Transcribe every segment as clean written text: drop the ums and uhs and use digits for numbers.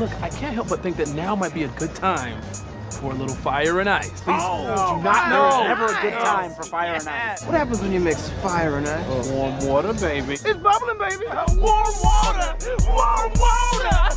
Look, I can't help but think that now might be a good time for a little fire and ice. These Oh, do not no, know. never a good time for fire and ice. What happens when you mix fire and ice? Warm water, baby. It's bubbling, baby. Warm water. Warm water.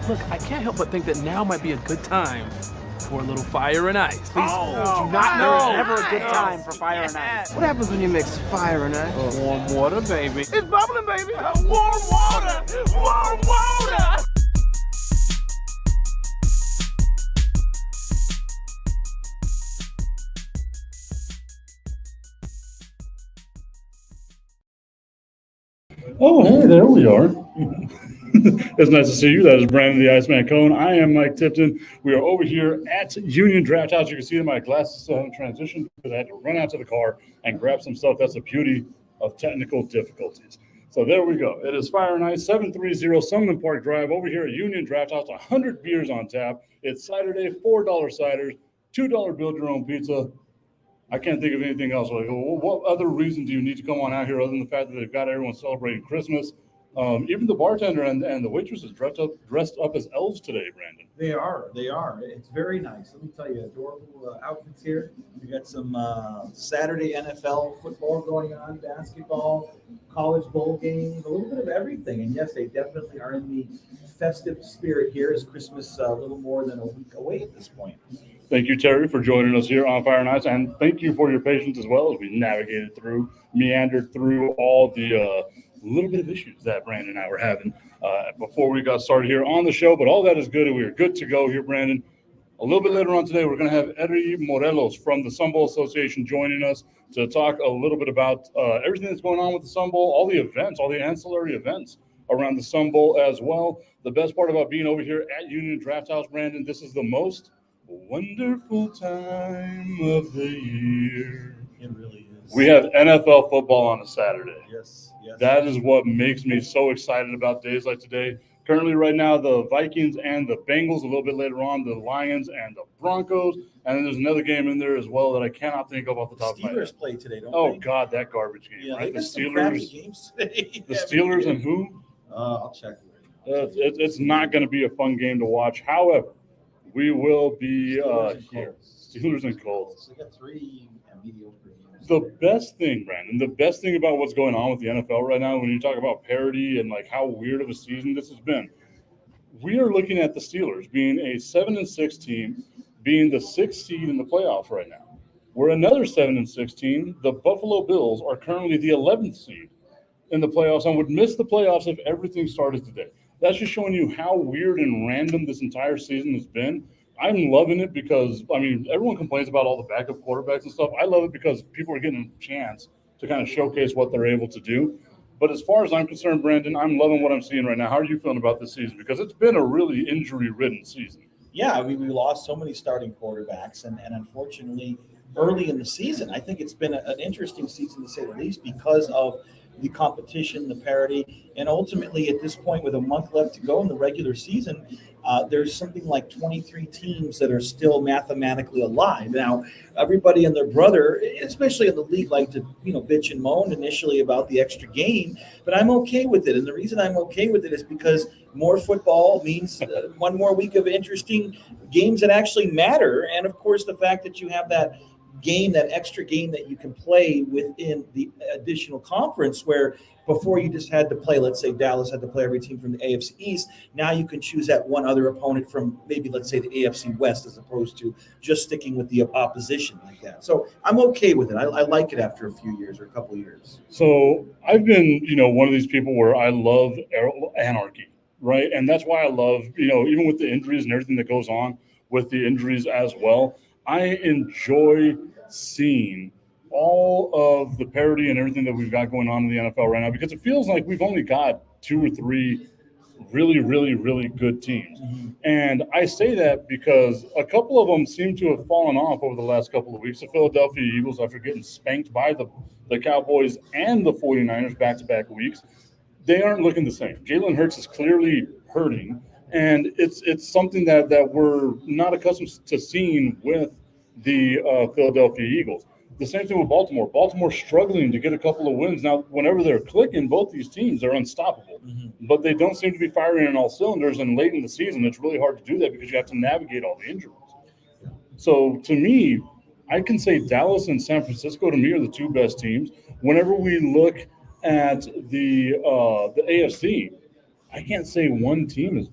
Look, I can't help but think that now might be a good time for a little fire and ice. These Oh, do not no. know. Never a good time for fire and ice. What happens when you mix fire and ice? Warm water, baby. It's bubbling, baby. Warm water. Warm water. Oh, hey, there we are. It's nice to see you. That is Brandon the Iceman Cohen. I am Mike Tipton. We are over here at Union Draft House. You can see that my glasses still haven't transitioned because I had to run out to the car and grab some stuff. That's the beauty of technical difficulties. So there we go. It is Fire and Ice, 730 Sunland Park Drive over here at Union Draft House. 100 beers on tap. It's cider day, $4 ciders, $2 build your own pizza. I can't think of anything else. Like, well, what other reason do you need to come on out here other than the fact that they've got everyone celebrating Christmas? Even the bartender and the waitresses dressed up as elves today, Brandon. They are. It's very nice. Let me tell you, adorable outfits here. We got some Saturday NFL football going on, basketball, college bowl games, a little bit of everything. And yes, they definitely are in the festive spirit here as Christmas a little more than a week away at this point. Thank you, Terry, for joining us here on Fire and Ice, and thank you for your patience as well as we meandered through all the little bit of issues that Brandon and I were having before we got started here on the show. But all that is good, and we are good to go here, Brandon. A little bit later on today, we're going to have Eddie Morelos from the Sun Bowl Association joining us to talk a little bit about everything that's going on with the Sun Bowl, all the events, all the ancillary events around the Sun Bowl as well. The best part about being over here at Union Draft House, Brandon, this is the most wonderful time of the year. It really is. We have NFL football on a Saturday. Yes. That is what makes me so excited about days like today. Currently, right now, the Vikings and the Bengals. A little bit later on, the Lions and the Broncos. And then there's another game in there as well that I cannot think of off the top of my head. Steelers play today, don't they? Oh, God, that garbage game, Yeah, right? they The got some crappy Steelers. games today. The Steelers and who? I'll check. It's not going to be a fun game to watch. However, we will be here. Steelers and Colts. They got three mediocre games. The best thing, Brandon, the best thing about what's going on with the NFL right now, when you talk about parity and like how weird of a season this has been, we are looking at the Steelers being a 7-6 team, being the 6th seed in the playoffs right now. We're another 7-6 team. The Buffalo Bills are currently the 11th seed in the playoffs and would miss the playoffs if everything started today. That's just showing you how weird and random this entire season has been. I'm loving it because, I mean, everyone complains about all the backup quarterbacks and stuff. I love it because people are getting a chance to kind of showcase what they're able to do. But as far as I'm concerned, Brandon, I'm loving what I'm seeing right now. How are you feeling about this season? Because it's been a really injury-ridden season. Yeah, we lost so many starting quarterbacks, and unfortunately, early in the season, I think it's been an interesting season to say the least because of the competition, the parity, and ultimately at this point with a month left to go in the regular season, there's something like 23 teams that are still mathematically alive. Now, everybody and their brother, especially in the league, like to bitch and moan initially about the extra game, but I'm okay with it. And the reason I'm okay with it is because more football means one more week of interesting games that actually matter. And of course, the fact that you have that game, that extra game that you can play within the additional conference where before you just had to play, let's say Dallas had to play every team from the AFC East. Now you can choose that one other opponent from maybe, let's say, the AFC West as opposed to just sticking with the opposition like that. So I'm okay with it. I like it after a few years or a couple of years. So I've been, one of these people where I love anarchy, right? And that's why I love, even with the injuries and everything that goes on with the injuries as well, I enjoy seeing all of the parity and everything that we've got going on in the NFL right now because it feels like we've only got 2 or 3 really, really, really good teams. Mm-hmm. And I say that because a couple of them seem to have fallen off over the last couple of weeks. The Philadelphia Eagles, after getting spanked by the Cowboys and the 49ers back-to-back weeks, they aren't looking the same. Jalen Hurts is clearly hurting. And it's something that we're not accustomed to seeing with the Philadelphia Eagles. The same thing with Baltimore. Baltimore's struggling to get a couple of wins. Now, whenever they're clicking, both these teams are unstoppable. Mm-hmm. But they don't seem to be firing on all cylinders. And late in the season, it's really hard to do that because you have to navigate all the injuries. So to me, I can say Dallas and San Francisco, to me, are the 2 best teams. Whenever we look at the AFC, I can't say one team is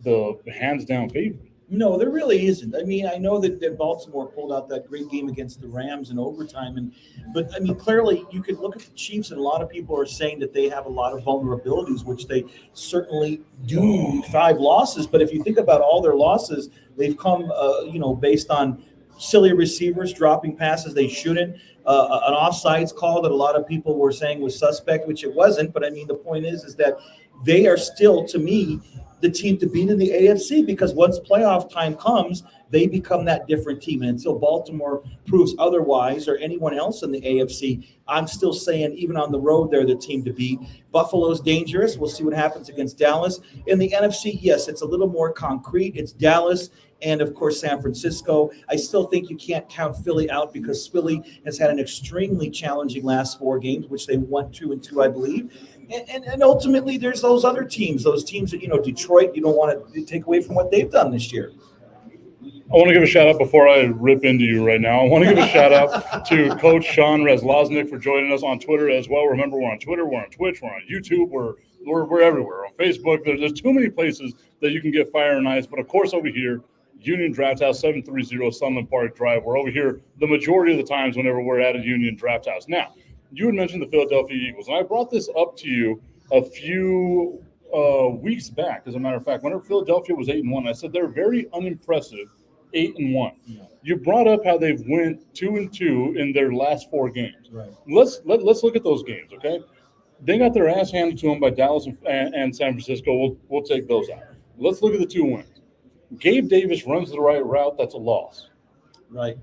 the hands down favorite. No, there really isn't. I mean, I know that Baltimore pulled out that great game against the Rams in overtime, but I mean, clearly you could look at the Chiefs, and a lot of people are saying that they have a lot of vulnerabilities, which they certainly do. 5 losses, but if you think about all their losses, they've come, based on silly receivers dropping passes they shouldn't. An offsides call that a lot of people were saying was suspect, which it wasn't. But I mean, the point is that they are still, to me, the team to beat in the AFC, because once playoff time comes, they become that different team. And until Baltimore proves otherwise, or anyone else in the AFC, I'm still saying even on the road, they're the team to beat. Buffalo's dangerous. We'll see what happens against Dallas. In the NFC, yes, it's a little more concrete. It's Dallas and, of course, San Francisco. I still think you can't count Philly out, because Philly has had an extremely challenging last 4 games, which they won 2-2, I believe. And ultimately, there's those other teams, those teams that, Detroit, you don't want to take away from what they've done this year. I want to give a shout out before I rip into you right now. I want to give a shout out to Coach Sean Rezloznik for joining us on Twitter as well. Remember, we're on Twitter, we're on Twitch, we're on YouTube, we're everywhere. On Facebook, there's too many places that you can get fire and ice. But of course, over here, Union Draft House, 730 Sunland Park Drive. We're over here the majority of the times whenever we're at a Union Draft House. Now, you had mentioned the Philadelphia Eagles, and I brought this up to you a few weeks back. As a matter of fact, whenever Philadelphia was 8-1, I said they're very unimpressive 8-1. Yeah. You brought up how they've went 2-2 in their last 4 games. Right. Let's look at those games, okay? They got their ass handed to them by Dallas and San Francisco. We'll take those out. Let's look at the 2 wins. Gabe Davis runs the right route. That's a loss. Right.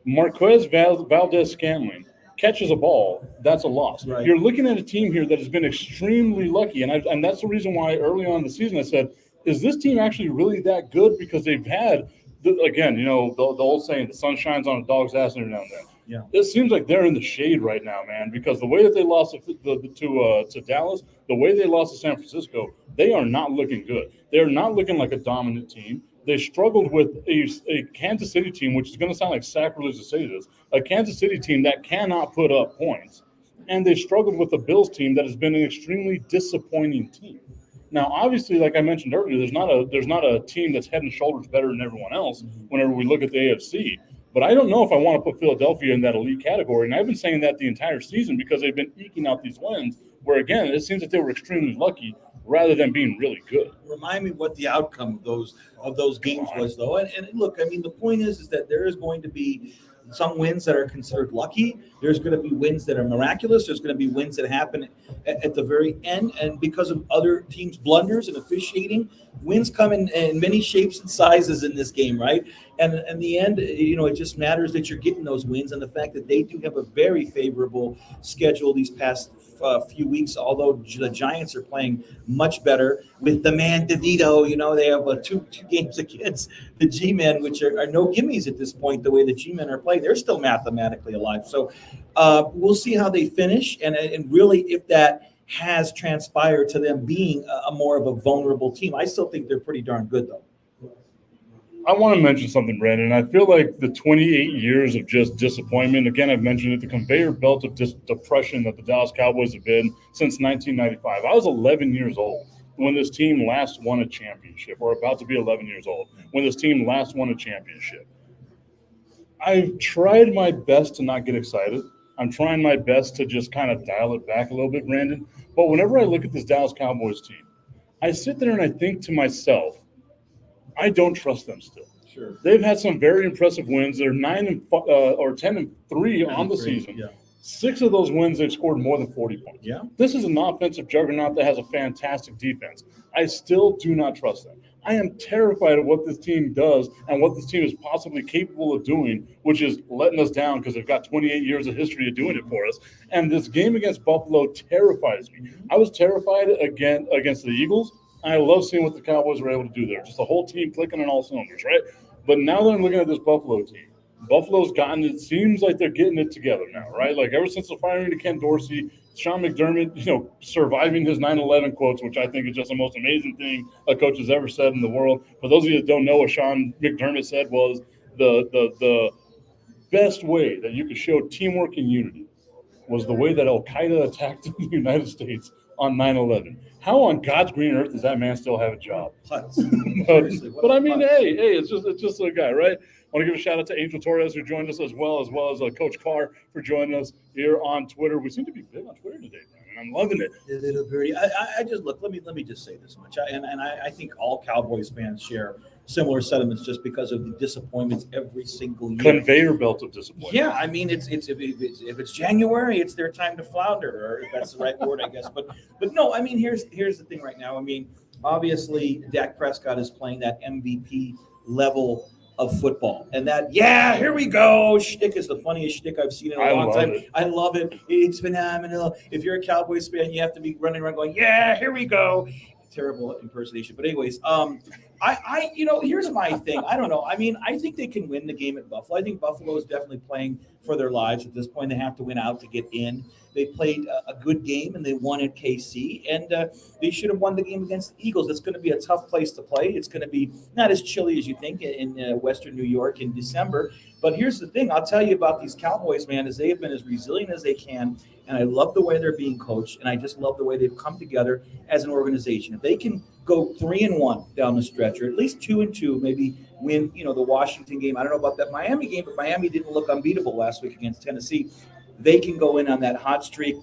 Marquez Valdez-Scantling catches a ball. That's a loss. Right. You're looking at a team here that has been extremely lucky, and that's the reason why early on in the season I said, is this team actually really that good? Because they've had, the old saying, the sun shines on a dog's ass every now and then. Yeah. It seems like they're in the shade right now, man, because the way that they lost to Dallas, the way they lost to San Francisco, they are not looking good. They're not looking like a dominant team. They struggled with a Kansas City team, which is going to sound like sacrilege to say this, a Kansas City team that cannot put up points. And they struggled with the Bills team that has been an extremely disappointing team. Now, obviously, like I mentioned earlier, there's not a team that's head and shoulders better than everyone else whenever we look at the AFC. But I don't know if I want to put Philadelphia in that elite category. And I've been saying that the entire season because they've been eking out these wins where, again, it seems that they were extremely lucky rather than being really good. Remind me what the outcome of those games was, though. And look, I mean, the point is that there is going to be some wins that are considered lucky. There's going to be wins that are miraculous. There's going to be wins that happen at the very end. And because of other teams' blunders and officiating, wins come in many shapes and sizes in this game, right? And in the end, it just matters that you're getting those wins, and the fact that they do have a very favorable schedule these past few weeks, although the Giants are playing much better with the man DeVito. They have two games against the G-men, which are no gimmies at this point. The way the G-men are playing, they're still mathematically alive. So we'll see how they finish, and really if that has transpired to them being a more of a vulnerable team. I still think they're pretty darn good, though. I want to mention something, Brandon. I feel like the 28 years of just disappointment, again, I've mentioned it, the conveyor belt of depression that the Dallas Cowboys have been since 1995. I was 11 years old when this team last won a championship, or about to be 11 years old, when this team last won a championship. I've tried my best to not get excited. I'm trying my best to just kind of dial it back a little bit, Brandon. But whenever I look at this Dallas Cowboys team, I sit there and I think to myself, I don't trust them still. Sure. They've had some very impressive wins. They're 10-3 on the season. Yeah. 6 of those wins, they've scored more than 40 points. Yeah. This is an offensive juggernaut that has a fantastic defense. I still do not trust them. I am terrified of what this team does and what this team is possibly capable of doing, which is letting us down because they've got 28 years of history of doing it for us. And this game against Buffalo terrifies me. I was terrified again against the Eagles. I love seeing what the Cowboys were able to do there. Just the whole team clicking on all cylinders, right? But now that I'm looking at this Buffalo team, Buffalo's gotten, it seems like they're getting it together now, right? Like ever since the firing of Ken Dorsey, Sean McDermott, surviving his 9/11 quotes, which I think is just the most amazing thing a coach has ever said in the world. For those of you that don't know, what Sean McDermott said was the best way that you could show teamwork and unity was the way that Al-Qaeda attacked the United States on 9/11. How on God's green earth does that man still have a job? Putz. but Seriously, what but a I mean, putz. hey, it's just a guy, right? I want to give a shout out to Angel Torres who joined us as well as Coach Carr for joining us here on Twitter. We seem to be big on Twitter today, man, and I'm loving it. The little birdie. I just look. Let me just say this much. I think all Cowboys fans share similar sentiments just because of the disappointments every single year. Conveyor belt of disappointment. Yeah, I mean, it's if it's January, it's their time to flounder, or if that's the right word, I guess. But no, I mean, here's the thing right now. I mean, obviously, Dak Prescott is playing that MVP level of football, and that here we go shtick is the funniest shtick I've seen in a long time. I love it. It's phenomenal. If you're a Cowboys fan, you have to be running around going, here we go. Terrible impersonation, but anyways, here's my thing. I don't know. I mean, I think they can win the game at Buffalo. I think Buffalo is definitely playing for their lives at this point. They have to win out to get in. They played a good game and they won at KC, and they should have won the game against the Eagles. It's going to be a tough place to play. It's going to be not as chilly as you think in Western New York in December. But here's the thing. I'll tell you about these Cowboys, man, is they have been as resilient as they can. And I love the way they're being coached. And I just love the way they've come together as an organization. If they can go 3-1 down the stretch, or at least 2-2, maybe win, the Washington game. I don't know about that Miami game, but Miami didn't look unbeatable last week against Tennessee. They can go in on that hot streak.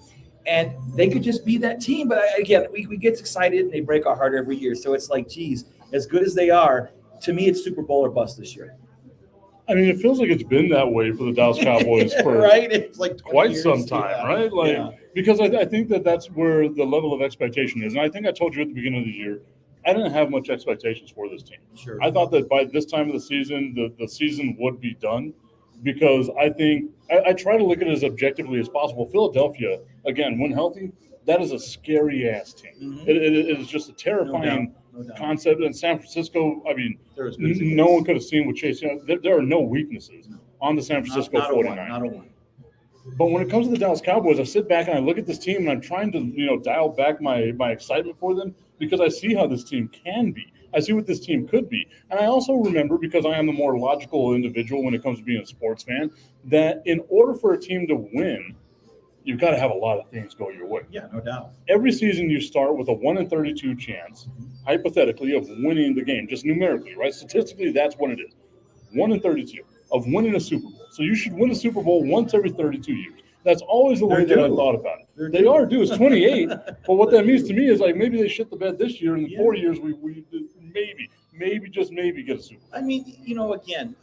And they could just be that team. But again, we get excited and they break our heart every year. So it's like, geez, as good as they are, to me, it's Super Bowl or bust this year. I mean, it feels like it's been that way for the Dallas Cowboys for right? It's like quite years, some time, right? Because I think that's where the level of expectation is. And I think I told you at the beginning of the year, I didn't have much expectations for this team. Sure. I thought that by this time of the season, the season would be done because I think I try to look at it as objectively as possible. Philadelphia, again, when healthy, that is a scary-ass team. Mm-hmm. It is just a terrifying concept. And San Francisco, I mean, no one could have seen with Chase. There are no weaknesses on the San Francisco 49ers. Not a one. But when it comes to the Dallas Cowboys, I sit back and I look at this team and I'm trying to, dial back my excitement for them because I see how this team can be. I see what this team could be. And I also remember, because I am the more logical individual when it comes to being a sports fan, that in order for a team to win, you've got to have a lot of things go your way. Yeah, no doubt. Every season you start with a 1-in-32 chance, hypothetically, of winning the game, just numerically, right? Statistically, that's what it is. 1-in-32 of winning a Super Bowl. So you should win a Super Bowl once every 32 years. That's always the way that I thought about it. They are due. It's 28. But what that means to me is like maybe they shit the bed this year. In 4 years, we maybe just maybe get a Super Bowl. I mean, again,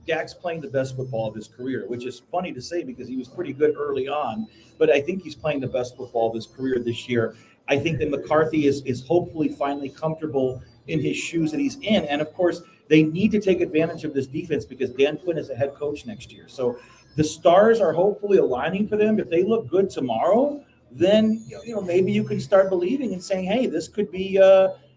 Dak's playing the best football of his career, which is funny to say because he was pretty good early on. But I think he's playing the best football of his career this year. I think that McCarthy is hopefully finally comfortable in his shoes that he's in. And, of course, they need to take advantage of this defense because Dan Quinn is a head coach next year. So the stars are hopefully aligning for them. If they look good tomorrow, then maybe you can start believing and saying, hey, this could be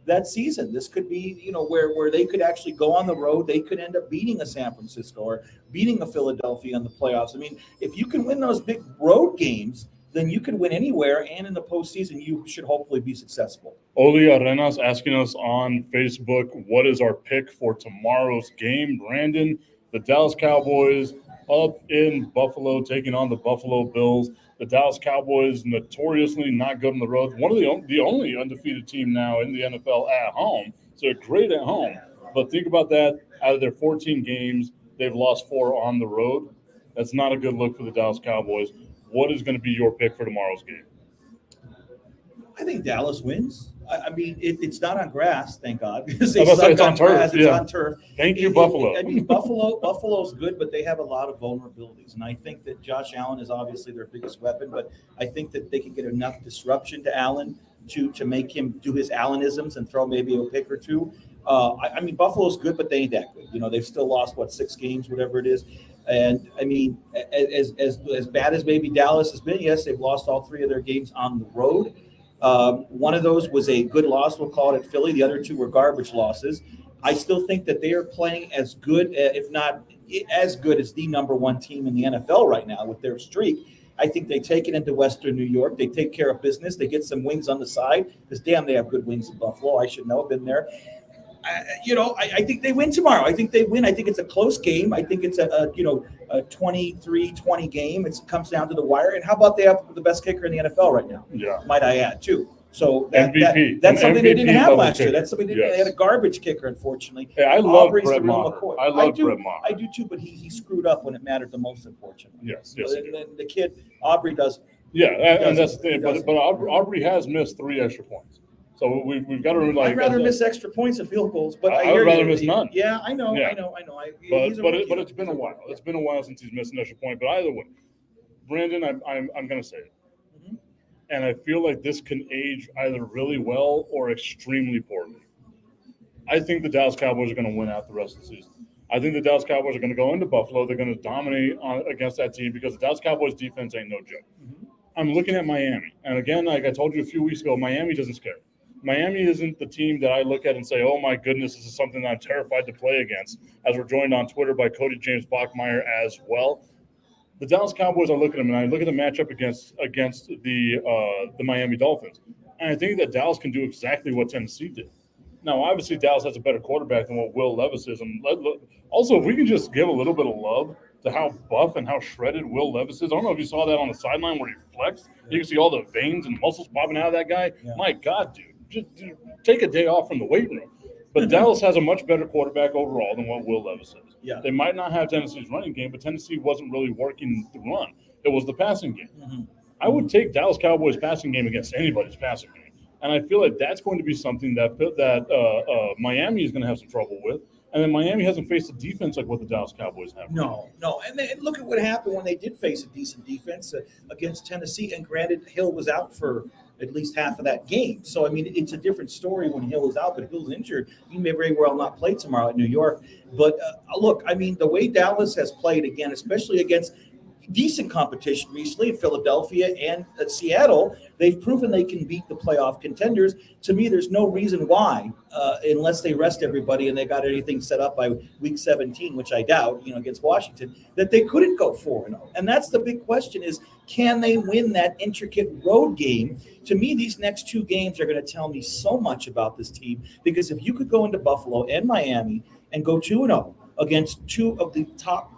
that season. This could be, where they could actually go on the road. They could end up beating a San Francisco or beating a Philadelphia in the playoffs. I mean, if you can win those big road games, then you can win anywhere, and in the postseason, you should hopefully be successful. Oli Arenas asking us on Facebook, what is our pick for tomorrow's game? Brandon, the Dallas Cowboys up in Buffalo, taking on the Buffalo Bills. The Dallas Cowboys notoriously not good on the road. One of the only undefeated team now in the NFL at home. So they're great at home. But think about that. Out of their 14 games, they've lost 4 on the road. That's not a good look for the Dallas Cowboys. What is going to be your pick for tomorrow's game? I think Dallas wins. I mean, it's not on grass, thank God. It's on turf. It's on turf. Thank you, Buffalo. I mean, Buffalo's good, but they have a lot of vulnerabilities. And I think that Josh Allen is obviously their biggest weapon, but I think that they can get enough disruption to Allen to make him do his Allenisms and throw maybe a pick or two. I mean, Buffalo's good, but they ain't that good. They've still lost, 6 games, whatever it is. And, I mean, as bad as maybe Dallas has been, yes, they've lost all 3 of their games on the road. One of those was a good loss, we'll call it at Philly. The other 2 were garbage losses. I still think that they are playing as good, if not as good as the number 1 team in the NFL right now with their streak. I think they take it into Western New York. They take care of business. They get some wings on the side because, damn, they have good wings in Buffalo. I should know. I've been there. I think they win tomorrow. I think they win. I think it's a close game. I think it's a 23-20 game. It comes down to the wire. And how about they have the best kicker in the NFL right now? Yeah. Might I add, too. So MVP. That's something they didn't have last kicker. year. That's something they had a garbage kicker, unfortunately. Yeah, I love Aubrey's Brett the real Maher. McCoy. I love Brett Maher. I do too, but he screwed up when it mattered the most, unfortunately. Yes. And the kid, Aubrey, does. Yeah, and that's the thing. Doesn't. But Aubrey has missed 3 extra points. So we've got to remember. I'd rather miss extra points and field goals, but I would rather miss none. Yeah, I know. Yeah. I know. But it's been a while. It's been a while since he's missed an extra point. But either way, Brandon, I'm going to say it. Mm-hmm. And I feel like this can age either really well or extremely poorly. I think the Dallas Cowboys are going to win out the rest of the season. I think the Dallas Cowboys are going to go into Buffalo. They're going to dominate against that team because the Dallas Cowboys defense ain't no joke. Mm-hmm. I'm looking at Miami. And again, like I told you a few weeks ago, Miami doesn't scare me. Miami isn't the team that I look at and say, oh, my goodness, this is something that I'm terrified to play against, as we're joined on Twitter by Cody James Bachmeyer as well. The Dallas Cowboys, I look at them, and I look at the matchup against the Miami Dolphins. And I think that Dallas can do exactly what Tennessee did. Now, obviously, Dallas has a better quarterback than what Will Levis is. And also, if we can just give a little bit of love to how buff and how shredded Will Levis is. I don't know if you saw that on the sideline where he flexed. You can see all the veins and muscles popping out of that guy. Yeah. My God, dude. Just take a day off from the weight room. But Dallas has a much better quarterback overall than what Will Levis is. Yeah. They might not have Tennessee's running game, but Tennessee wasn't really working the run. It was the passing game. Mm-hmm. I would take Dallas Cowboys passing game against anybody's passing game. And I feel like that's going to be something that Miami is going to have some trouble with. And then Miami hasn't faced a defense like what the Dallas Cowboys have. No. And look at what happened when they did face a decent defense against Tennessee. And granted, Hill was out for at least half of that game. So, I mean, it's a different story when Hill is out, but Hill's injured. He may very well not play tomorrow at New York. But look, I mean, the way Dallas has played again, especially against decent competition recently in Philadelphia and Seattle, they've proven they can beat the playoff contenders. To me, there's no reason why, unless they rest everybody and they got anything set up by week 17, which I doubt, against Washington, that they couldn't go 4-0. And that's the big question is, can they win that intricate road game? To me, these next 2 games are going to tell me so much about this team, because if you could go into Buffalo and Miami and go 2-0, against 2 of the top,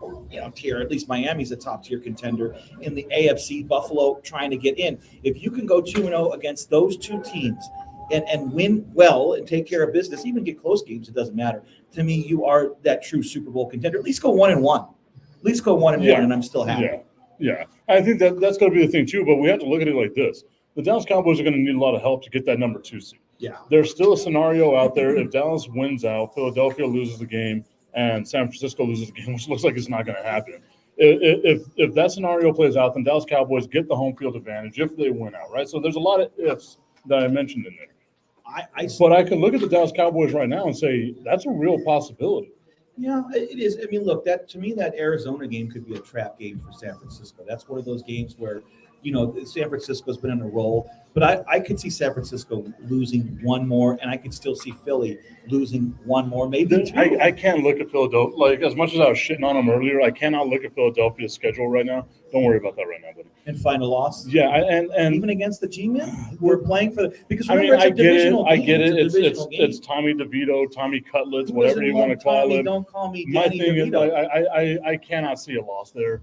tier, at least Miami's a top tier contender in the AFC, Buffalo trying to get in. If you can go 2-0 against those 2 teams and win well and take care of business, even get close games, it doesn't matter. To me, you are that true Super Bowl contender. At least go 1-1. At least go 1-1, and I'm still happy. Yeah. I think that's going to be the thing too, but we have to look at it like this. The Dallas Cowboys are going to need a lot of help to get that number 2 seed. Yeah. There's still a scenario out there. If Dallas wins out, Philadelphia loses the game, and San Francisco loses the game, which looks like it's not going to happen. If that scenario plays out, then Dallas Cowboys get the home field advantage if they win out, right? So there's a lot of ifs that I mentioned in there. But I can look at the Dallas Cowboys right now and say that's a real possibility. Yeah, it is. I mean, look, to me, that Arizona game could be a trap game for San Francisco. That's one of those games where, San Francisco's been on a roll. But I could see San Francisco losing 1 more, and I could still see Philly losing 1 more, maybe 2. I can't look at Philadelphia. Like, as much as I was shitting on them earlier, I cannot look at Philadelphia's schedule right now. Don't worry about that right now, buddy. And find a loss? Yeah, and even against the G-Men? We're playing for – because I remember, get it. It's Tommy DeVito, Tommy Cutlets, whatever you want to call it. Don't call me My Danny thing DeVito. is, I cannot see a loss there.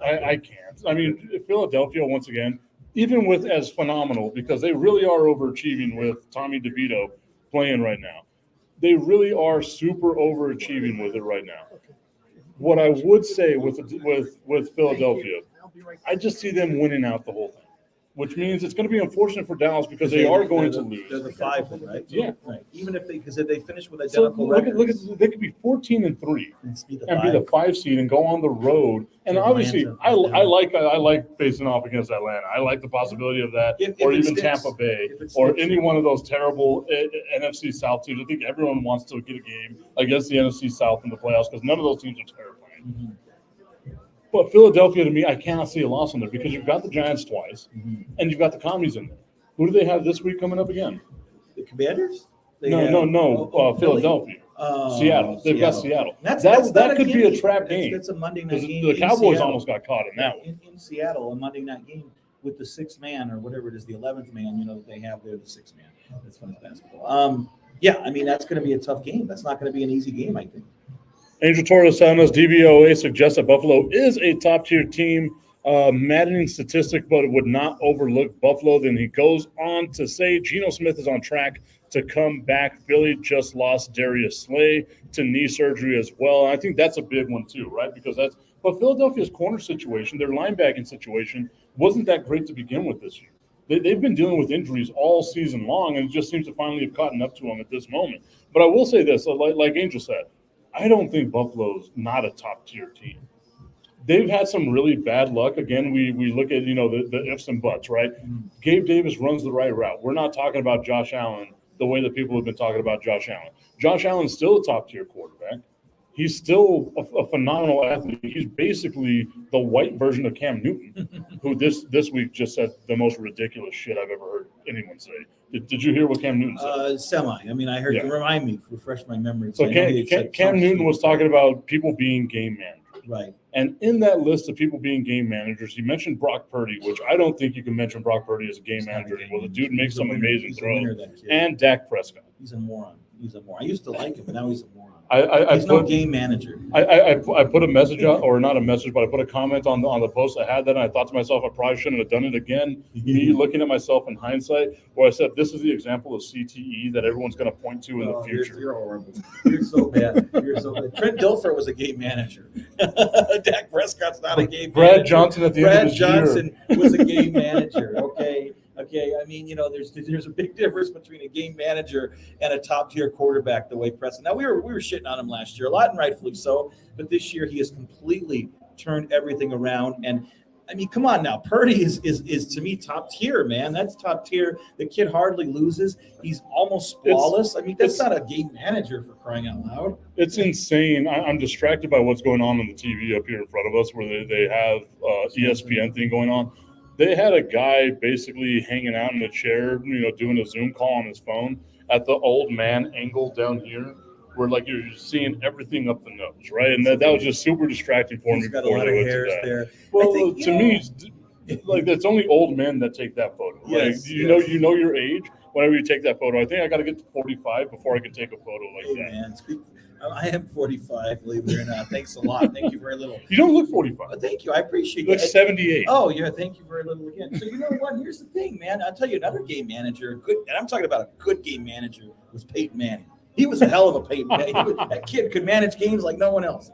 I can't. I mean, Philadelphia, once again, even with as phenomenal, because they really are overachieving with Tommy DeVito playing right now. They really are super overachieving with it right now. What I would say with Philadelphia, I just see them winning out the whole thing, which means it's going to be unfortunate for Dallas because they are going to lose. They're the 5, right? Yeah. Right. Even if they finish with identical records. Look at they could be 14-3 and be the 5 seed and go on the road. And obviously, I like facing off against Atlanta. I like the possibility of that, or even Tampa Bay, or any one of those terrible NFC South teams. I think everyone wants to get a game against the NFC South in the playoffs because none of those teams are terrifying. Mm-hmm. But Philadelphia, to me, I cannot see a loss in there because you've got the Giants twice, and you've got the Commies in there. Who do they have this week coming up again? The Commanders? Philadelphia. Seattle. They've got Seattle. That could be a trap game. That's a Monday night game. The Cowboys almost got caught in that one. In Seattle, a Monday night game with the 6th man or whatever it is, the 11th man, that they have there, the 6th man. That's fun as basketball. Yeah, I mean, that's going to be a tough game. That's not going to be an easy game, I think. Angel Torres telling us DVOA suggests that Buffalo is a top-tier team. Maddening statistic, but it would not overlook Buffalo. Then he goes on to say Geno Smith is on track to come back. Philly just lost Darius Slay to knee surgery as well. And I think that's a big one too, right? But Philadelphia's corner situation, their linebacking situation, wasn't that great to begin with this year. They've been dealing with injuries all season long, and it just seems to finally have caught up to them at this moment. But I will say this, like Angel said, I don't think Buffalo's not a top-tier team. They've had some really bad luck. Again, we look at, the ifs and buts, right? Gabe Davis runs the right route. We're not talking about Josh Allen the way that people have been talking about Josh Allen. Josh Allen's still a top-tier quarterback. He's still a phenomenal athlete. He's basically the white version of Cam Newton, who this week just said the most ridiculous shit I've ever heard anyone say. Did you hear what Cam Newton said? Semi. I mean, I heard. Yeah. Remind me, refresh my memory. So Cam Newton was talking about people being game managers. Right. And in that list of people being game managers, he mentioned Brock Purdy, which I don't think you can mention Brock Purdy as a game manager anymore. The dude makes some amazing throws. And Dak Prescott. He's a moron. I used to like him, but now he's a moron. He's no game manager. I put a message out, or not a message, but I put a comment on the post. I had that, and I thought to myself, I probably shouldn't have done it again. Me looking at myself in hindsight, where I said, this is the example of CTE that everyone's going to point to in the future. You're horrible. You're so bad. Trent Dilfer was a game manager. Dak Prescott's not a game manager. Brad Johnson at the end of this Johnson was a game manager. Okay. I mean, there's a big difference between a game manager and a top-tier quarterback. The way Preston. Now we were shitting on him last year a lot, and rightfully so. But this year he has completely turned everything around. And I mean, come on now, Purdy is to me top tier, man. That's top tier. The kid hardly loses. He's almost flawless. That's not a game manager, for crying out loud. It's insane. I'm distracted by what's going on the TV up here in front of us, where they have ESPN thing going on. They had a guy basically hanging out in a chair, doing a Zoom call on his phone at the old man angle down here, where like you're seeing everything up the nose, right? And that was just super distracting for me. He's got a lot of hairs there. Well, to me, like it's only old men that take that photo. Yes, you know your age whenever you take that photo. I think I got to get to 45 before I can take a photo like that. Man, I am 45, believe it or not. Thanks a lot. Thank you very little. You don't look 45. Thank you. I appreciate you. You look 78. Oh, yeah. Thank you very little again. So you know what? Here's the thing, man. I'll tell you another game manager, and I'm talking about a good game manager, was Peyton Manning. He was a hell of a Peyton Manning. That kid could manage games like no one else.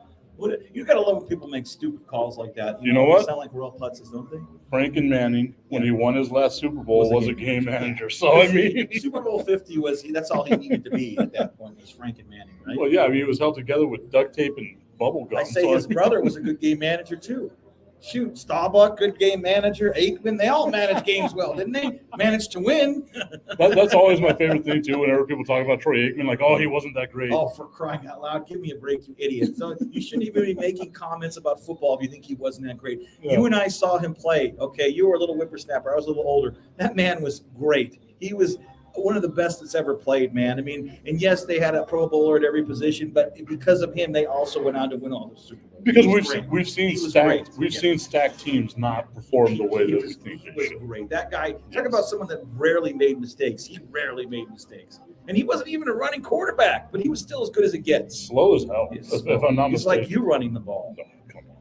You got to love when people make stupid calls like that. You know what? They sound like royal putzes, don't they? Frank Manning, when he won his last Super Bowl, was a game manager. So, Super Bowl 50 that's all he needed to be at that point, was Frank Manning, right? Well, yeah, he was held together with duct tape and bubble gum. I say his brother was a good game manager, too. Shoot, Staubach, good game manager. Aikman, they all managed games well, didn't they? Managed to win. That's always my favorite thing, too, whenever people talk about Troy Aikman, like, oh, he wasn't that great. Oh, for crying out loud. Give me a break, you idiot. So you shouldn't even be making comments about football if you think he wasn't that great. Yeah. You and I saw him play, okay? You were a little whippersnapper. I was a little older. That man was great. He was one of the best that's ever played, man. I mean, and yes, they had a Pro Bowler at every position, but because of him, they also went on to win all those Super Bowls. Because we've seen stacked teams not perform the way that we think they should. Great. That guy, talk about someone that rarely made mistakes. He rarely made mistakes. And he wasn't even a running quarterback, but he was still as good as it gets. Slow as hell, if I'm not mistaken. It's like you running the ball.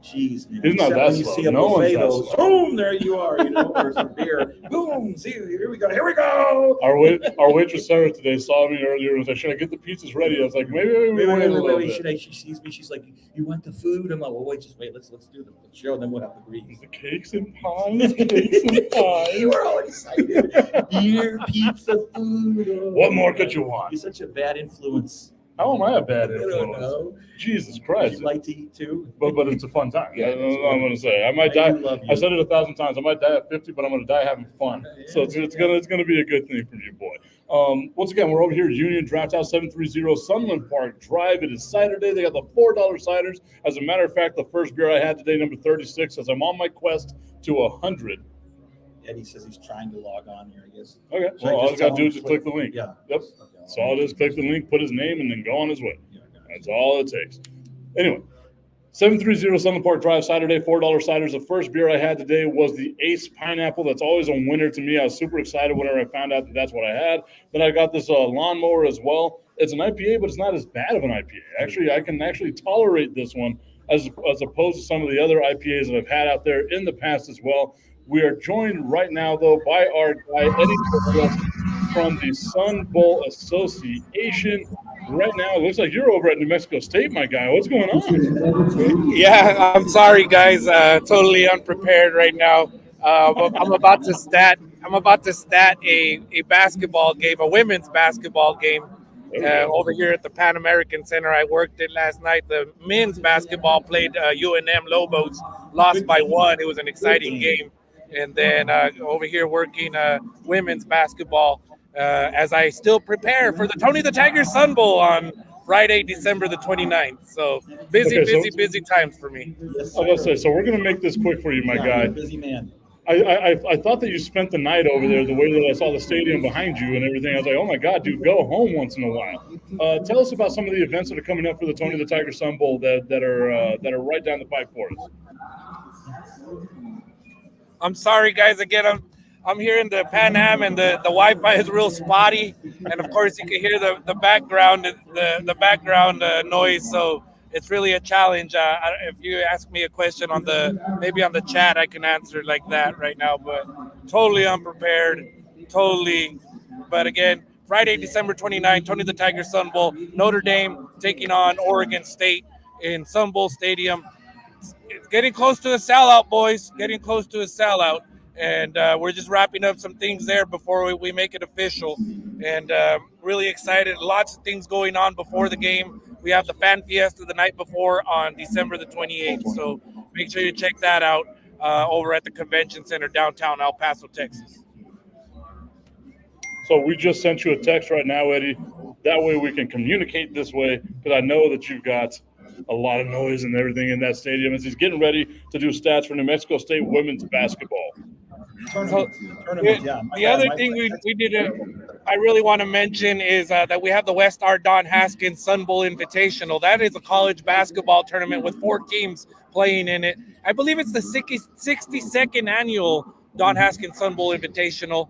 Jeez, man. He's not that slow. See a buffet, though. Boom, there you are, or some beer. Boom, see, here we go. Our waitress Sarah today saw me earlier and was like, should I get the pizzas ready? I was like, maybe we wait a little bit. She sees me, she's like, you want the food? I'm like, well, wait, let's do the show, and then we'll have the greens. The cakes and pies, You were all excited. Beer, pizza, food. What more could you want? You're such a bad influence. How am I a bad influence? I don't know. Jesus Christ. You like to eat too? But it's a fun time. Yeah, that's what I'm going to say. I might die. I said it 1,000 times. I might die at 50, but I'm going to die having fun. Yeah, so it's gonna be a good thing for you, boy. Once again, we're over here at Union Draft House, 730 Sunland Park Drive. It is cider day. They got the $4 ciders. As a matter of fact, the first beer I had today, number 36, as I'm on my quest to 100. Eddie says he's trying to log on here, I guess. Okay. Well, all I got to do is just click the link. Yeah. Yep. Okay. So all it is, click the link, put his name, and then go on his way. That's all it takes. Anyway, 730 Sunland Park Drive, Saturday, $4 ciders. The first beer I had today was the Ace Pineapple. That's always a winner to me. I was super excited whenever I found out that that's what I had. Then I got this lawnmower as well. It's an IPA, but it's not as bad of an IPA. Actually, I can actually tolerate this one as opposed to some of the other IPAs that I've had out there in the past as well. We are joined right now, though, by our guy, Eddie Morelos, from the Sun Bowl Association. Right now, it looks like you're over at New Mexico State, my guy. What's going on? Yeah, I'm sorry, guys. Totally unprepared right now. I'm about to stat a basketball game, a women's basketball game, over here at the Pan American Center. I worked it last night. The men's basketball played UNM Lobos, lost by 1. It was an exciting game. And then over here working women's basketball as I still prepare for the Tony the Tiger Sun Bowl on Friday, December the 29th. So busy times for me. Yes, I was say, so we're going to make this quick for you, my guy. Busy man. I thought that you spent the night over there, the way that I saw the stadium behind you and everything. I was like, oh my God, dude, go home once in a while. Tell us about some of the events that are coming up for the Tony the Tiger Sun Bowl that are right down the pipe for us. I'm sorry, guys. Again, I'm here in the Pan Am, and the Wi-Fi is real spotty, and of course you can hear the background noise. So it's really a challenge. If you ask me a question on the chat, I can answer like that right now. But totally unprepared, totally. But again, Friday, December 29th, Tony the Tiger Sun Bowl, Notre Dame taking on Oregon State in Sun Bowl Stadium. It's getting close to a sellout, boys. Getting close to a sellout. And we're just wrapping up some things there before we make it official. And really excited. Lots of things going on before the game. We have the Fan Fiesta the night before on December the 28th. So make sure you check that out over at the Convention Center downtown El Paso, Texas. So we just sent you a text right now, Eddie. That way we can communicate this way, because I know that you've got a lot of noise and everything in that stadium as he's getting ready to do stats for New Mexico State women's basketball. The other thing I really want to mention is that we have the West R Don Haskins Sun Bowl Invitational. That is a college basketball tournament with 4 teams playing in it. I believe it's the 62nd annual Don Haskins Sun Bowl Invitational.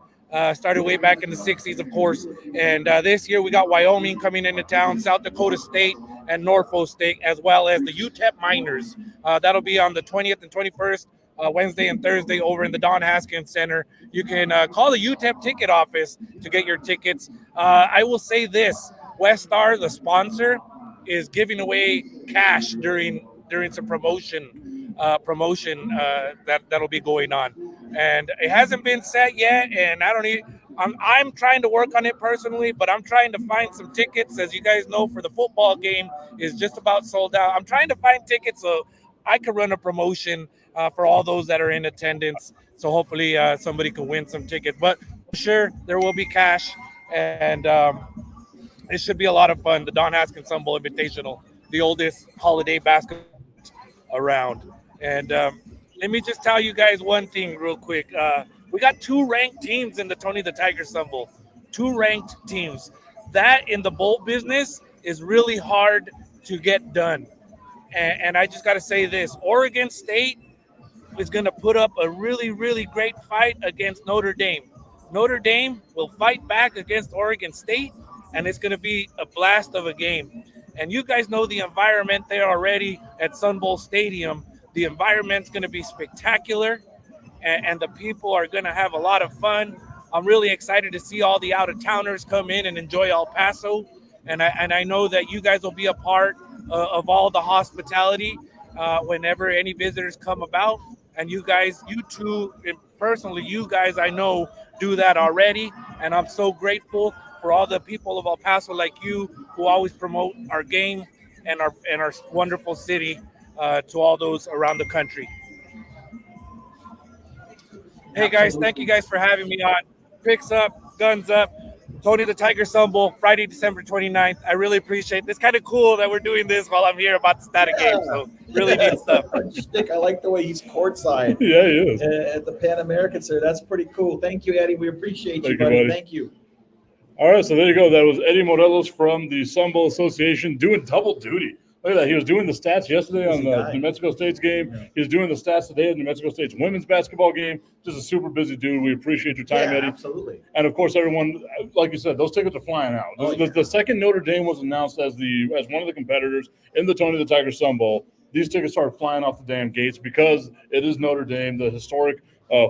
Started way back in the 60s, of course. And this year we got Wyoming coming into town, South Dakota State, and Norfolk State, as well as the UTEP Miners. That'll be on the 20th and 21st, Wednesday and Thursday, over in the Don Haskins Center. You can call the UTEP ticket office to get your tickets. I will say this: Westar, the sponsor, is giving away cash during some promotion that'll be going on, and it hasn't been set yet. And I'm trying to work on it personally, but I'm trying to find some tickets. As you guys know, for the football game is just about sold out. I'm trying to find tickets so I can run a promotion for all those that are in attendance. So hopefully somebody can win some tickets. But for sure, there will be cash, and it should be a lot of fun. The Don Haskins Sun Bowl Invitational, the oldest holiday basketball around. And let me just tell you guys one thing real quick. We got 2 ranked teams in the Tony the Tiger Sun Bowl. 2 ranked teams. That in the bowl business is really hard to get done. And I just got to say this: Oregon State is going to put up a really, really great fight against Notre Dame. Notre Dame will fight back against Oregon State, and it's going to be a blast of a game. And you guys know the environment there already at Sun Bowl Stadium. The environment's going to be spectacular, and the people are going to have a lot of fun. I'm really excited to see all the out-of-towners come in and enjoy El Paso. And I know that you guys will be a part of all the hospitality whenever any visitors come about. And you guys, you two, personally, you guys, I know, do that already. And I'm so grateful for all the people of El Paso like you who always promote our game and our wonderful city to all those around the country. Hey, guys, thank you guys for having me on. Picks up, guns up. Tony the Tiger Sun Bowl, Friday, December 29th. I really appreciate it. It's kind of cool that we're doing this while I'm here about to start a game. So really neat stuff. I like the way he's courtside. Yeah, he is. At the Pan American Center. That's pretty cool. Thank you, Eddie. We appreciate you, buddy. Thank you. All right, so there you go. That was Eddie Morelos from the Sun Bowl Association doing double duty. Look at that. He was doing the stats yesterday on Busy the guy. New Mexico State's game. Yeah. He was doing the stats today at New Mexico State's women's basketball game. Just a super busy dude. We appreciate your time, Yeah, Eddie. absolutely. And of course, everyone, like you said, those tickets are flying out. Oh, The- yeah. The second Notre Dame was announced as one of the competitors in the Tony the Tiger Sun Bowl, these tickets started flying off the damn gates because it is Notre Dame, the historic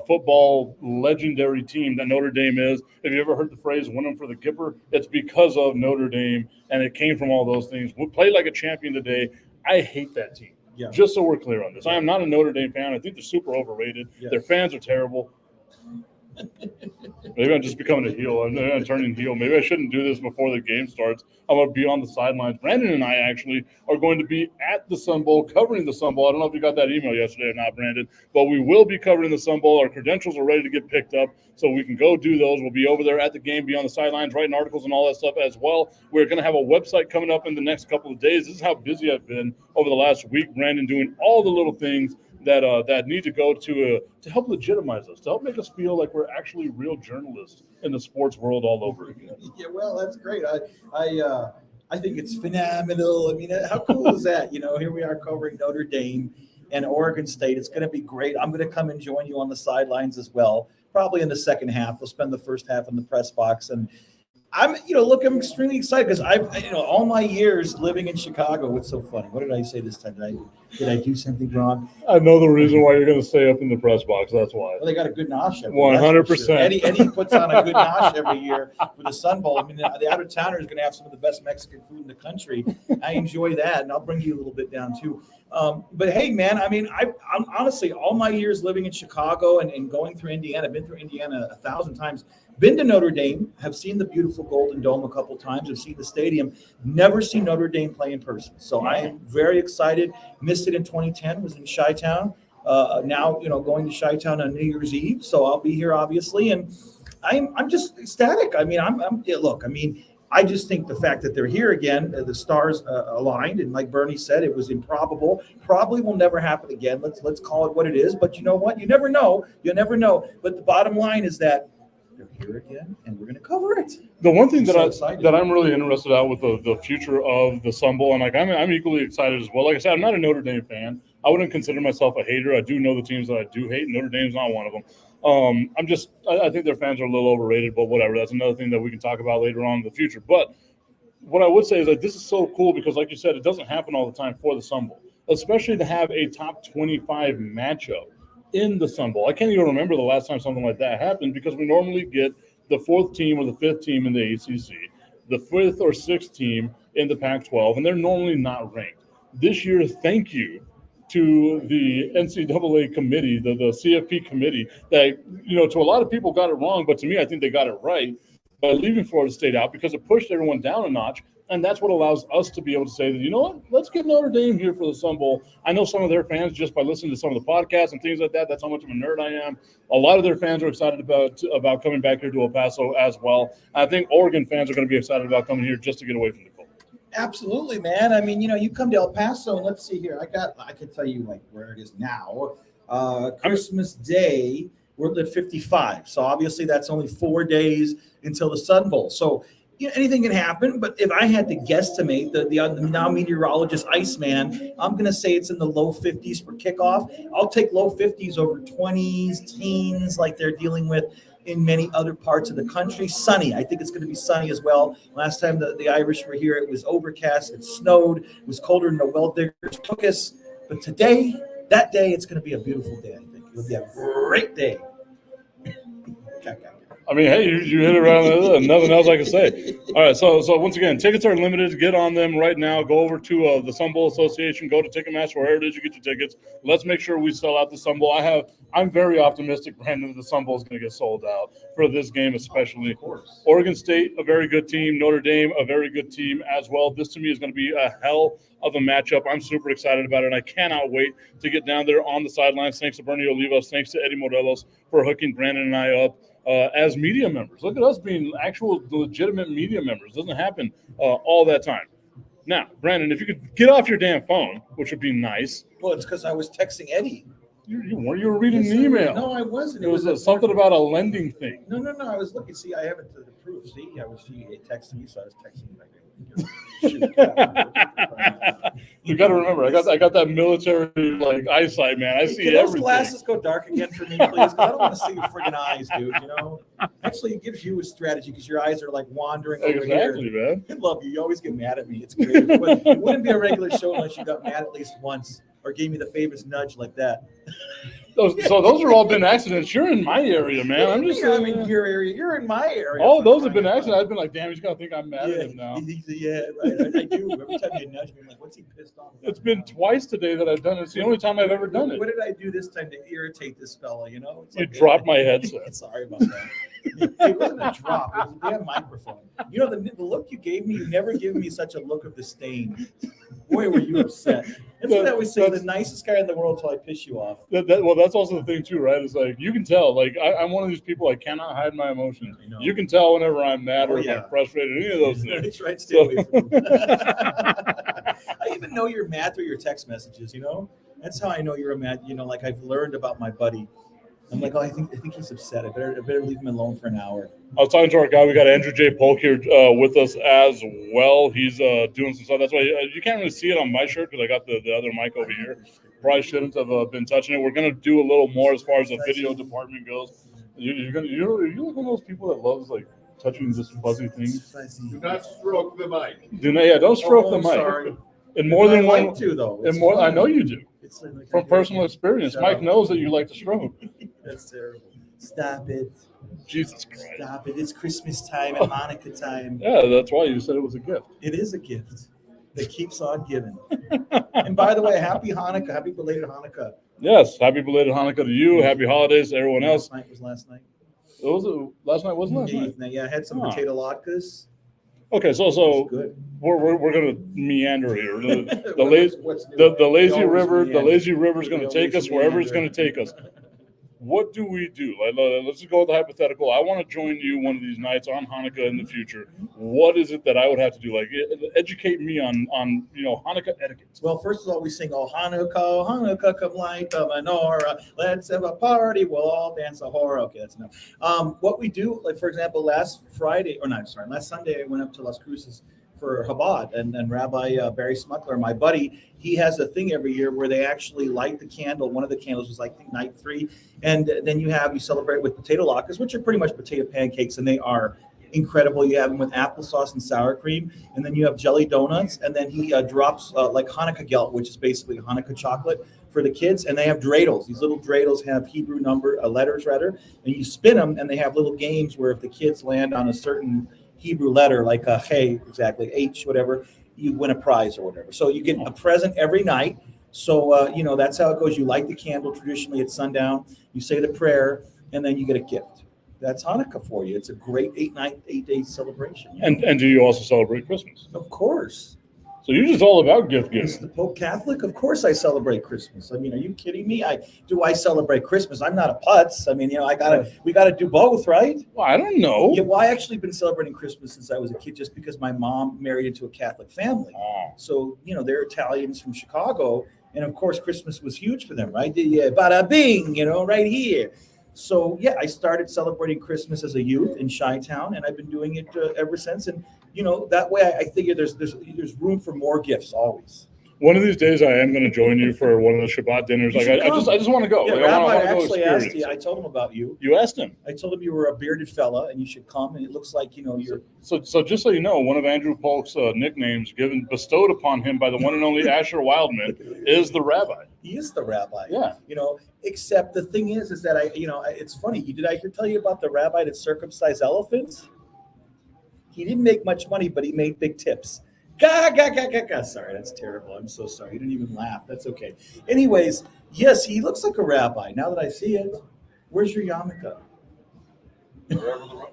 football legendary team that Notre Dame is. If you ever heard the phrase "win them for the Gipper," it's because of Notre Dame, and it came from all those things. We played like a champion today. I hate that team. Yeah. Just so we're clear on this, I am not a Notre Dame fan. I think they're super overrated. Yes. Their fans are terrible. Maybe I'm just becoming a heel. I'm turning heel. Maybe I shouldn't do this before the game starts. I'm going to be on the sidelines. Brandon and I actually are going to be at the Sun Bowl, covering the Sun Bowl. I don't know if you got that email yesterday or not, Brandon, but we will be covering the Sun Bowl. Our credentials are ready to get picked up, so we can go do those. We'll be over there at the game, be on the sidelines, writing articles and all that stuff as well. We're going to have a website coming up in the next couple of days. This is how busy I've been over the last week, Brandon, doing all the little things that need to go to help legitimize us, to help make us feel like we're actually real journalists in the sports world all over again. Yeah, well, that's great. I think it's phenomenal. I mean, how cool is that? You know, here we are covering Notre Dame and Oregon State. It's going to be great. I'm going to come and join you on the sidelines as well, probably in the second half. We'll spend the first half in the press box. And I'm extremely excited because all my years living in Chicago. What's so funny? What did I say this time? Did I do something wrong? I know the reason why you're going to stay up in the press box. That's why. Well, they got a good nosh every year. 100%. Sure. Eddie puts on a good nosh every year for the Sun Bowl. I mean, the out of towner is going to have some of the best Mexican food in the country. I enjoy that, and I'll bring you a little bit down too. But hey, man, I mean, I'm honestly all my years living in Chicago and going through Indiana. I've been through Indiana 1,000 times. Been to Notre Dame, have seen the beautiful Golden Dome a couple times, have seen the stadium, never seen Notre Dame play in person. So I am very excited. Missed it in 2010, was in Chi-Town. Now, going to Chi-Town on New Year's Eve. So I'll be here, obviously. And I'm just ecstatic. I mean, I just think the fact that they're here again, the stars aligned, and like Bernie said, it was improbable. Probably will never happen again. Let's call it what it is. But you know what? You never know. You'll never know. But the bottom line is that they're here again, and we're going to cover it. The one thing excited. that I'm really interested out with the future of the Sun Bowl, and I'm equally excited as well. Like I said, I'm not a Notre Dame fan. I wouldn't consider myself a hater. I do know the teams that I do hate. Notre Dame's not one of them. I think their fans are a little overrated, but whatever. That's another thing that we can talk about later on in the future. But what I would say is that this is so cool because, like you said, it doesn't happen all the time for the Sun Bowl, especially to have a top 25 matchup in the Sun Bowl. I can't even remember the last time something like that happened because we normally get the fourth team or the fifth team in the ACC, the fifth or sixth team in the Pac-12, and they're normally not ranked. This year, thank you to the NCAA committee, the CFP committee, that, to a lot of people got it wrong, but to me, I think they got it right by leaving Florida State out because it pushed everyone down a notch. And that's what allows us to be able to say that, you know what, let's get Notre Dame here for the Sun Bowl. I know some of their fans, just by listening to some of the podcasts and things like that, that's how much of a nerd I am. A lot of their fans are excited about coming back here to El Paso as well. I think Oregon fans are going to be excited about coming here just to get away from the cold. Absolutely, man. I mean, you come to El Paso, and let's see here. I can tell you like where it is now. Christmas Day, we're at 55. So obviously that's only 4 days until the Sun Bowl. So anything can happen, but if I had to guesstimate, the now meteorologist Iceman, I'm going to say it's in the low 50s for kickoff. I'll take low 50s over 20s, teens, like they're dealing with in many other parts of the country. Sunny. I think it's going to be sunny as well. Last time the Irish were here, it was overcast, it snowed, it was colder than the well diggers took us. But today, that day, it's going to be a beautiful day, I think. It'll be a great day. I mean, hey, you hit it around. Nothing else I can say. All right, so once again, tickets are limited. Get on them right now. Go over to the Sun Bowl Association. Go to Ticketmaster, wherever it is you get your tickets. Let's make sure we sell out the Sun Bowl. I'm very optimistic, Brandon, that the Sun Bowl is going to get sold out for this game especially. Of course. Oregon State, a very good team. Notre Dame, a very good team as well. This, to me, is going to be a hell of a matchup. I'm super excited about it, and I cannot wait to get down there on the sidelines. Thanks to Bernie Olivas. Thanks to Eddie Morelos for hooking Brandon and I up. As media members. Look at us being actual legitimate media members. Doesn't happen all that time. Now, Brandon, if you could get off your damn phone, which would be nice. Well, it's because I was texting Eddie. You weren't. You were reading an email. No, I wasn't. It was something about a lending thing. No. I was looking. See, I have it to the proof. See, he texted me, so I was texting you. You got to remember, I got that military like eyesight, man. I see Can those everything. glasses go dark again for me, please? 'Cause I don't want to see your friggin' eyes, dude. You know. Actually, it gives you a strategy because your eyes are like wandering over Exactly, here. man. I love you. You always get mad at me. It's great. It wouldn't be a regular show unless you got mad at least once or gave me the famous nudge like that. So those are all been accidents. You're in my area, man. I'm just I'm saying. in your area. You're in my area. Oh, for those have crying been out accidents. loud. I've been like, damn, he's gonna think I'm mad at him now. Yeah, right. I do. Every time you nudge me, I'm like, what's he pissed off about? It's been twice today that I've done it. It's the only time I've ever done What it. did I do this time to irritate this fella? You know, it's You like, dropped my headset. Sorry about that. It wasn't a drop. It was a damn microphone. You know, the look you gave me, you never give me such a look of disdain. Boy, were you upset. That's what I always say, the nicest guy in the world till I piss you off. Well, that's also the thing too, right? It's like you can tell. Like I'm one of these people. I cannot hide my emotions. I know. You can tell whenever I'm mad Oh, or if yeah. I'm frustrated. Any of those things. That's right. Stay away from me. I even know you're mad through your text messages, you know? That's how I know you're a mad, you know, like I've learned about my buddy. I'm like, oh, I think he's upset. I better leave him alone for an hour. I was talking to our guy. We got Andrew J. Polk here with us as well. He's doing some stuff. That's why you can't really see it on my shirt because I got the other mic over here. Probably shouldn't have been touching it. We're gonna do a little more as far as the video department goes. You're like one of those people that loves like touching this fuzzy thing. Do not stroke the mic. Don't stroke the I'm mic. sorry. In more than I one. like to, though. In It's more, I fun. know you do. It's like From personal experience, Shut Mike up. knows that you like to stroke. That's terrible. Stop it. Jesus Christ. Stop it. It's Christmas time and Hanukkah time. Yeah, that's why you said it was a gift. It is a gift that keeps on giving. And by the way, happy Hanukkah. Happy belated Hanukkah. Yes, happy belated Hanukkah to you. Happy holidays to everyone else. Last night was last night. Last night wasn't last night. Yeah, I had some Huh. potato latkes. Okay, so It's good. we're gonna meander here. The What's new? the lazy We always river meander. is gonna We take always us wherever it's meander. gonna take us. What do we do? Let's just go with the hypothetical. I want to join you one of these nights on Hanukkah in the future. What is it that I would have to do? Like, educate me on Hanukkah etiquette. Well, first of all, we sing, "Oh Hanukkah, Hanukkah, come light the menorah. Let's have a party. We'll all dance a hora." Okay, that's enough. What we do, like for example, last Sunday, I went up to Las Cruces for Chabad, and Rabbi Barry Smuckler, my buddy, he has a thing every year where they actually light the candle. One of the candles was like night 3, and then you celebrate with potato latkes, which are pretty much potato pancakes, and they are incredible. You have them with applesauce and sour cream, and then you have jelly donuts, and then he drops like Hanukkah gelt, which is basically Hanukkah chocolate for the kids, and they have dreidels. These little dreidels have Hebrew letters rather, and you spin them, and they have little games where if the kids land on a certain Hebrew letter, like a hey, exactly, H, whatever, you win a prize or whatever. So you get a present every night. So, that's how it goes. You light the candle traditionally at sundown, you say the prayer, and then you get a gift. That's Hanukkah for you. It's a great 8-day celebration. And do you also celebrate Christmas? Of course. So you're just all about gift Is giving. the Pope Catholic? Of course I celebrate Christmas. I mean, are you kidding me? I celebrate Christmas? I'm not a putz. I mean, we gotta do both, right? Well, I don't know. Yeah, well, I actually been celebrating Christmas since I was a kid, just because my mom married into a Catholic family. Oh. So, they're Italians from Chicago. And of course, Christmas was huge for them, right? Bada bing, right here. So, yeah, I started celebrating Christmas as a youth in Chi-Town, and I've been doing it ever since. And, that way I figure there's room for more gifts always. One of these days, I am going to join you for one of the Shabbat dinners. You Like, should I just want to go. Yeah, Like, Rabbi I wanna go actually asked experience you, I it. told him about you. You asked him. I told him you were a bearded fella and you should come, and it looks like, you're So just so you know, one of Andrew Polk's nicknames bestowed upon him by the one and only Asher Wildman is the rabbi. he is the rabbi. Yeah. Except the thing is that it's funny. Did I tell you about the rabbi that circumcised elephants? He didn't make much money, but he made big tips. Ga, ga, ga, ga, ga. Sorry, that's terrible. I'm so sorry. He didn't even laugh. That's okay. Anyways, yes, he looks like a rabbi. Now that I see it, where's your yarmulke?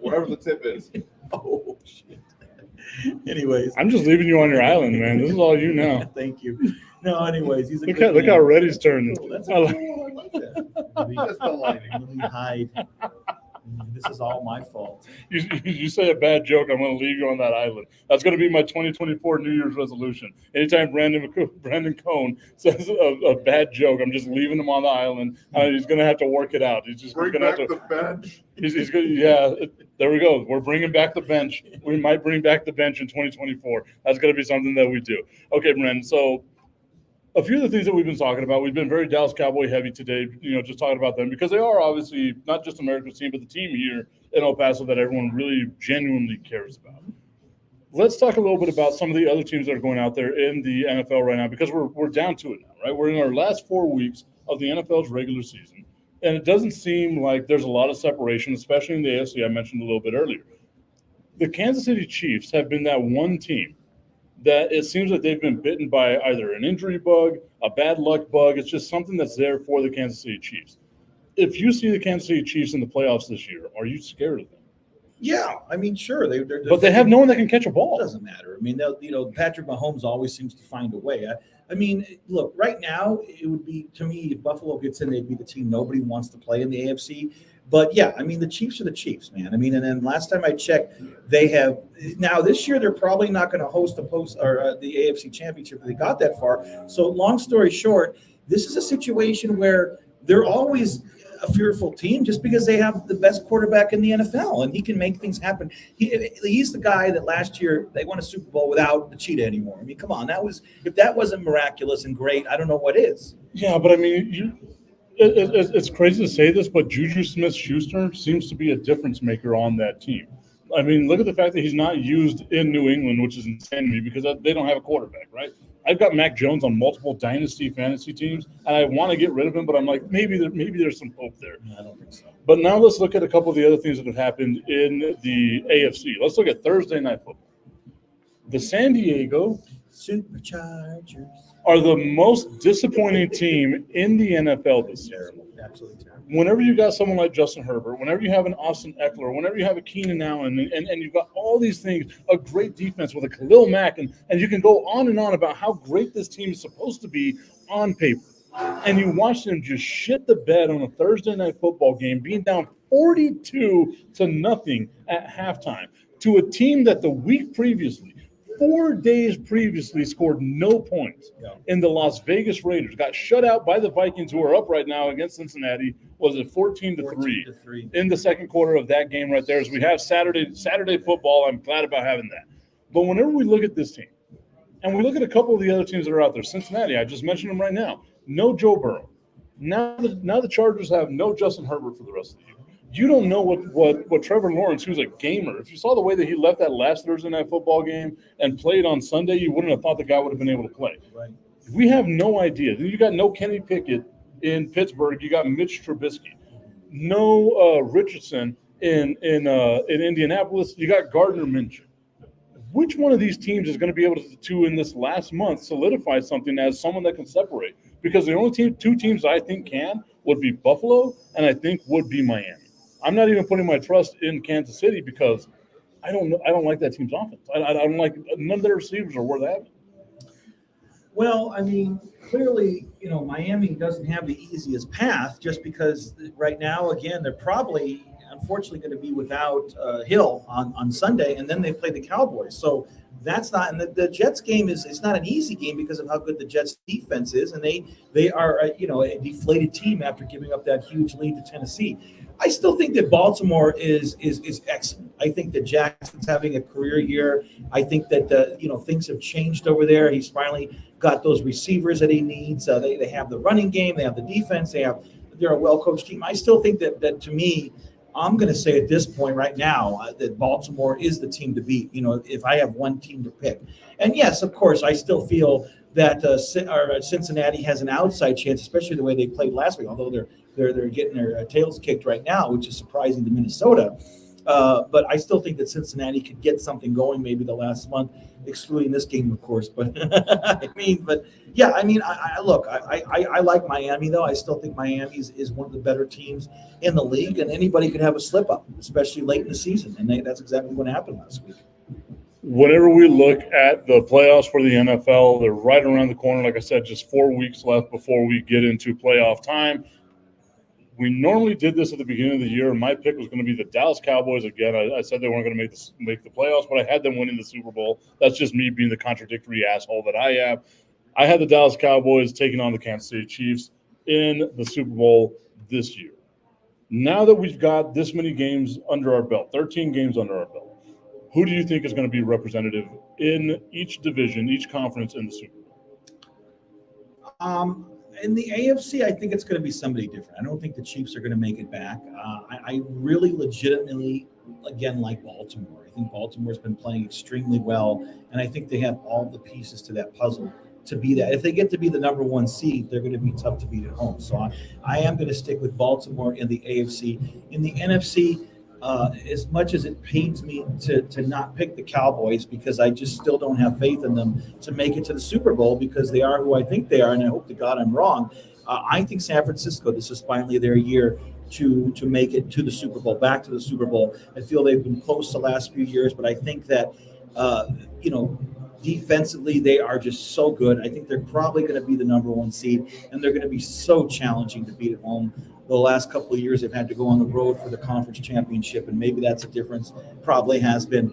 Wherever the tip is. Oh, shit. Anyways. I'm just leaving you on your island, man. This is all you know. Thank you. No, anyways, he's a Look good how man. Reddy's turning. Cool. That's I like- cool. I like that. Just the lighting. Let me hide. This is all my fault. You say a bad joke, I'm going to leave you on that island. That's going to be my 2024 New Year's resolution. Anytime Brandon Cohn says a bad joke, I'm just leaving him on the island. He's going to have to work it out. He's just Bring going to have back to. the bench. He's good. Yeah, there we go. We're bringing back the bench. We might bring back the bench in 2024. That's going to be something that we do. Okay, Brandon. So a few of the things that we've been talking about, we've been very Dallas Cowboy heavy today, just talking about them because they are obviously not just America's team, but the team here in El Paso that everyone really genuinely cares about. Let's talk a little bit about some of the other teams that are going out there in the NFL right now because we're down to it now, right? We're in our last 4 weeks of the NFL's regular season, and it doesn't seem like there's a lot of separation, especially in the AFC I mentioned a little bit earlier. The Kansas City Chiefs have been that one team that it seems that they've been bitten by either an injury bug, a bad luck bug. It's just something that's there for the Kansas City Chiefs. If you see the Kansas City Chiefs in the playoffs this year, are you scared of them? Yeah, I mean, sure. But they have no one that can catch a ball. It doesn't matter. I mean, Patrick Mahomes always seems to find a way. I mean, look, right now, it would be, to me, if Buffalo gets in, they'd be the team nobody wants to play in the AFC. But, yeah, I mean, the Chiefs are the Chiefs, man. I mean, and then last time I checked, they have – now this year they're probably not going to host the AFC Championship if they got that far. So long story short, this is a situation where they're always – a fearful team just because they have the best quarterback in the NFL and he can make things happen. He's the guy that last year they won a Super Bowl without the cheetah anymore. I mean, come on, if that wasn't miraculous and great, I don't know what is. Yeah, but I mean, it's crazy to say this, but Juju Smith-Schuster seems to be a difference maker on that team. I mean, look at the fact that he's not used in New England, which is insane to me because they don't have a quarterback, right? I've got Mac Jones on multiple dynasty fantasy teams, and I want to get rid of him, but I'm like, maybe there's some hope there. I don't think so. But now let's look at a couple of the other things that have happened in the AFC. Let's look at Thursday Night Football. The San Diego Superchargers are the most disappointing team in the NFL this year. Terrible. Absolutely terrible. Whenever you got someone like Justin Herbert, whenever you have an Austin Eckler, whenever you have a Keenan Allen, and you've got all these things, a great defense with a Khalil Mack, and you can go on and on about how great this team is supposed to be on paper. And you watch them just shit the bed on a Thursday Night Football game, being down 42-0 at halftime to a team that the week previously, 4 days previously, scored no points in the Las Vegas Raiders. Got shut out by the Vikings, who are up right now against Cincinnati. Was it 14-3 in the second quarter of that game right there? As we have Saturday football, I'm glad about having that. But whenever we look at this team, and we look at a couple of the other teams that are out there, Cincinnati, I just mentioned them right now. No Joe Burrow. Now the Chargers have no Justin Herbert for the rest of the year. You don't know what Trevor Lawrence, who's a gamer, if you saw the way that he left that last Thursday Night Football game and played on Sunday, you wouldn't have thought the guy would have been able to play. Right. We have no idea. You got no Kenny Pickett in Pittsburgh. You got Mitch Trubisky. No Richardson in Indianapolis. You got Gardner Minshew. Which one of these teams is going to be able to in this last month solidify something as someone that can separate? Because the only two teams I think would be Buffalo and I think would be Miami. I'm not even putting my trust in Kansas City because I don't like that team's offense. I don't like none of their receivers are worth having. Well, I mean, clearly, Miami doesn't have the easiest path just because right now, again, they're probably, unfortunately, going to be without Hill on Sunday, and then they play the Cowboys. So that's not – and the Jets game it's not an easy game because of how good the Jets defense is, and they are, a deflated team after giving up that huge lead to Tennessee. I still think that Baltimore is excellent. I think that Jackson's having a career year. I think that things have changed over there. He's finally got those receivers that he needs. They have the running game. They have the defense. They're a well-coached team. I still think that to me, I'm going to say at this point right now that Baltimore is the team to beat. If I have one team to pick, and yes, of course, I still feel that Cincinnati has an outside chance, especially the way they played last week. Although they're getting their tails kicked right now, which is surprising to Minnesota. But I still think that Cincinnati could get something going maybe the last month, excluding this game, of course. But I like Miami, though. I still think Miami is one of the better teams in the league, and anybody could have a slip up, especially late in the season. And that's exactly what happened last week. Whenever we look at the playoffs for the NFL, they're right around the corner. Like I said, just 4 weeks left before we get into playoff time. We normally did this at the beginning of the year, and my pick was going to be the Dallas Cowboys again. I said they weren't going to make the playoffs, but I had them winning the Super Bowl. That's just me being the contradictory asshole that I am. I had the Dallas Cowboys taking on the Kansas City Chiefs in the Super Bowl this year. Now that we've got this many games under our belt, 13 games under our belt, who do you think is going to be representative in each division, each conference in the Super Bowl? In the AFC, I think it's going to be somebody different. I don't think the Chiefs are going to make it back. I really legitimately, again, like Baltimore. I think Baltimore's been playing extremely well, and I think they have all the pieces to that puzzle to be that. If they get to be the number one seed, they're going to be tough to beat at home. So I am going to stick with Baltimore in the AFC. In the NFC, as much as it pains me to not pick the Cowboys because I just still don't have faith in them to make it to the Super Bowl because they are who I think they are, and I hope to God I'm wrong. I think San Francisco, this is finally their year to make it to the Super Bowl, back to the Super Bowl. I feel they've been close the last few years, but I think that, defensively, they are just so good. I think they're probably going to be the number one seed, and they're going to be so challenging to beat at home. The last couple of years, they've had to go on the road for the conference championship, and maybe that's a difference. Probably has been.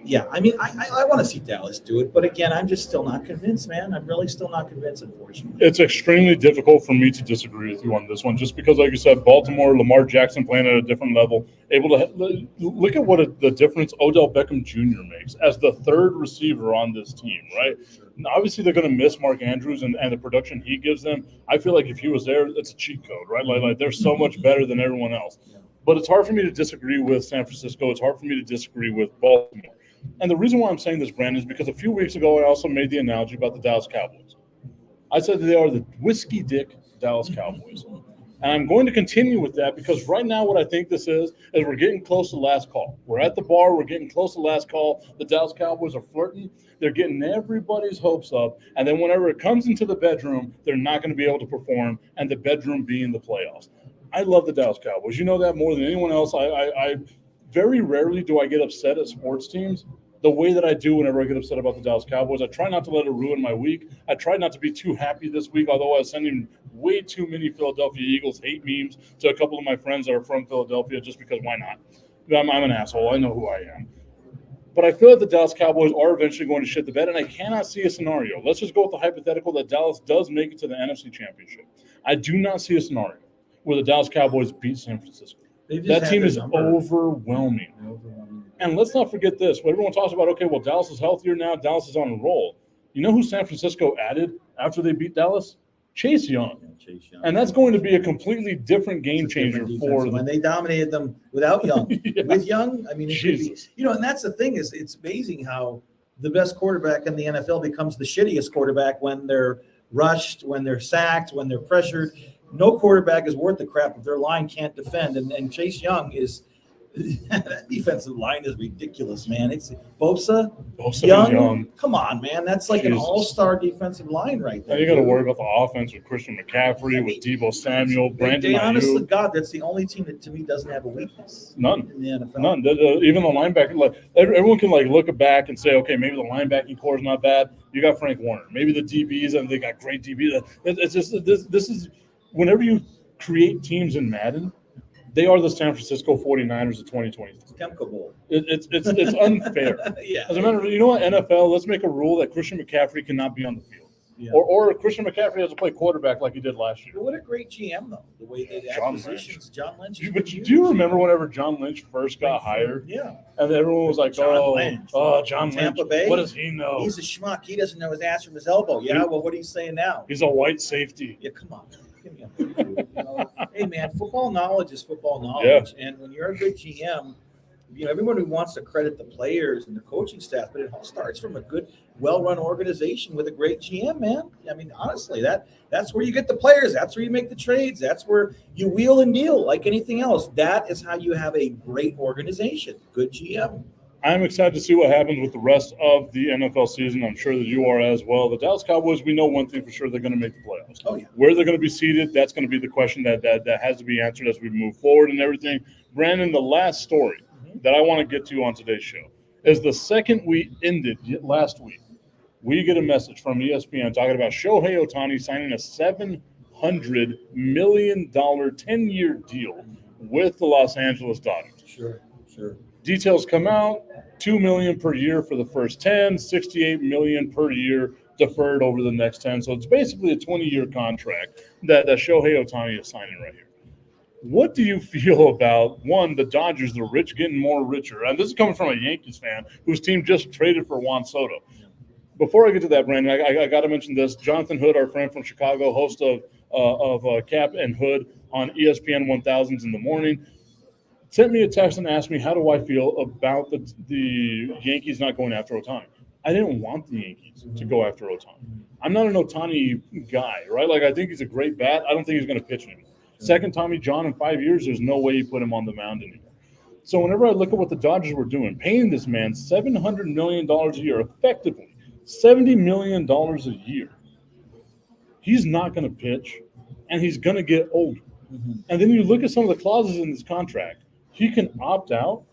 Yeah, I mean, I want to see Dallas do it, but again, I'm just still not convinced, man. I'm really still not convinced, unfortunately. It's extremely difficult for me to disagree with you on this one, just because, like you said, Baltimore, Lamar Jackson playing at a different level, able to look at what the difference Odell Beckham Jr. makes as the third receiver on this team, right? Now, obviously, they're going to miss Mark Andrews and the production he gives them. I feel like if he was there, it's a cheat code, right? Like they're so much better than everyone else. But it's hard for me to disagree with San Francisco. It's hard for me to disagree with Baltimore. And the reason why I'm saying this, Brandon, is because a few weeks ago I also made the analogy about the Dallas Cowboys. I said that they are the whiskey dick Dallas Cowboys. And I'm going to continue with that because right now what I think this is we're getting close to last call. We're at the bar. We're getting close to last call. The Dallas Cowboys are flirting. They're getting everybody's hopes up. And then whenever it comes into the bedroom, they're not going to be able to perform, and the bedroom being the playoffs. I love the Dallas Cowboys. You know that more than anyone else. I very rarely do I get upset at sports teams the way that I do whenever I get upset about the Dallas Cowboys. I try not to let it ruin my week. I try not to be too happy this week, although I was sending way too many Philadelphia Eagles hate memes to a couple of my friends that are from Philadelphia just because why not? I'm an asshole. I know who I am. But I feel that the Dallas Cowboys are eventually going to shit the bed, and I cannot see a scenario. Let's just go with the hypothetical that Dallas does make it to the NFC Championship. I do not see a scenario where the Dallas Cowboys beat San Francisco. That team is overwhelming. And let's not forget this. When everyone talks about, okay, well, Dallas is healthier now. Dallas is on a roll. You know who San Francisco added after they beat Dallas? Chase Young. And that's going to be a completely different game changer for them. When they dominated them without Young. Yeah. With Young, I mean, it could be, and that's the thing is it's amazing how the best quarterback in the NFL becomes the shittiest quarterback when they're rushed, when they're sacked, when they're pressured. No quarterback is worth the crap if their line can't defend. And Chase Young is that defensive line is ridiculous, man. It's Bosa Young. Come on, man. That's like an all-star defensive line right there. And you got to worry about the offense with Christian McCaffrey, with Deebo Samuel, Brandon Ayuk. Honestly, God, that's the only team that to me doesn't have a weakness. None. In the NFL. None. Even the linebacker, like everyone can like look back and say, okay, maybe the linebacking core is not bad. You got Frank Warner. Maybe the DBs, and they got great DBs. It's just this is whenever you create teams in Madden, they are the San Francisco 49ers of 2020. Chemical Bowl. It's unfair. Yeah. As a matter of, you know what, NFL, let's make a rule that Christian McCaffrey cannot be on the field. Yeah. Or Christian McCaffrey has to play quarterback like he did last year. But what a great GM, though. The way they did acquisitions. John Lynch. But do you remember whenever John Lynch first got hired? Yeah. And everyone was like, John Lynch. Tampa Bay? What does he know? He's a schmuck. He doesn't know his ass from his elbow. Yeah, well, what are you saying now? He's a white safety. Yeah, come on. Hey, man, football knowledge is football knowledge. Yeah. And when you're a good GM, everyone who wants to credit the players and the coaching staff, but it all starts from a good, well-run organization with a great GM, man. I mean, honestly, that's where you get the players. That's where you make the trades. That's where you wheel and deal like anything else. That is how you have a great organization. Good GM. I'm excited to see what happens with the rest of the NFL season. I'm sure that you are as well. The Dallas Cowboys, we know one thing for sure, they're going to make the playoffs. Oh, yeah. Where they're going to be seated, that's going to be the question that has to be answered as we move forward and everything. Brandon, the last story that I want to get to on today's show is the second we ended last week, we get a message from ESPN talking about Shohei Ohtani signing a $700 million 10-year deal with the Los Angeles Dodgers. Sure. Details come out, $2 million per year for the first 10, $68 million per year deferred over the next 10. So it's basically a 20-year contract that Shohei Ohtani is signing right here. What do you feel about, one, the Dodgers, the rich getting more richer? And this is coming from a Yankees fan whose team just traded for Juan Soto. before I get to that, Brandon, I got to mention this. Jonathan Hood, our friend from Chicago, host of Cap and Hood on ESPN 1000s in the morning, sent me a text and asked me, how do I feel about the Yankees not going after Ohtani? I didn't want the Yankees to go after Ohtani. I'm not an Ohtani guy, right? Like, I think he's a great bat. I don't think he's going to pitch anymore. Second Tommy John in 5 years, there's no way you put him on the mound anymore. So whenever I look at what the Dodgers were doing, paying this man $700 million a year, effectively $70 million a year, he's not going to pitch, and he's going to get older. And then you look at some of the clauses in this contract. He can opt out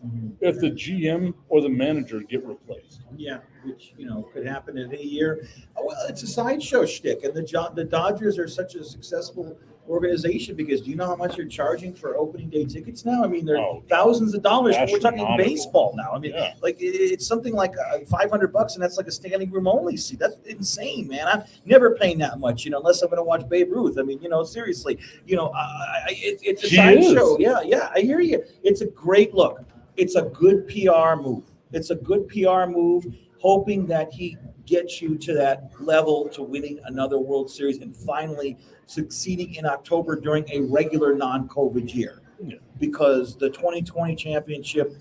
if the GM or the manager get replaced. Yeah, which, could happen in a year. Well, it's a sideshow shtick, and the Dodgers are such a successful organization because do you know how much you're charging for opening day tickets now? I mean, they're thousands of dollars. We're talking baseball now. I mean, like it's something like $500, and that's like a standing room only seat. That's insane, man. I'm never paying that much, unless I'm going to watch Babe Ruth. I mean, seriously, it's a sideshow. Yeah, I hear you. It's a great look. It's a good PR move. Hoping that he gets you to that level to winning another World Series and finally succeeding in October during a regular non-COVID year. Yeah. Because the 2020 championship,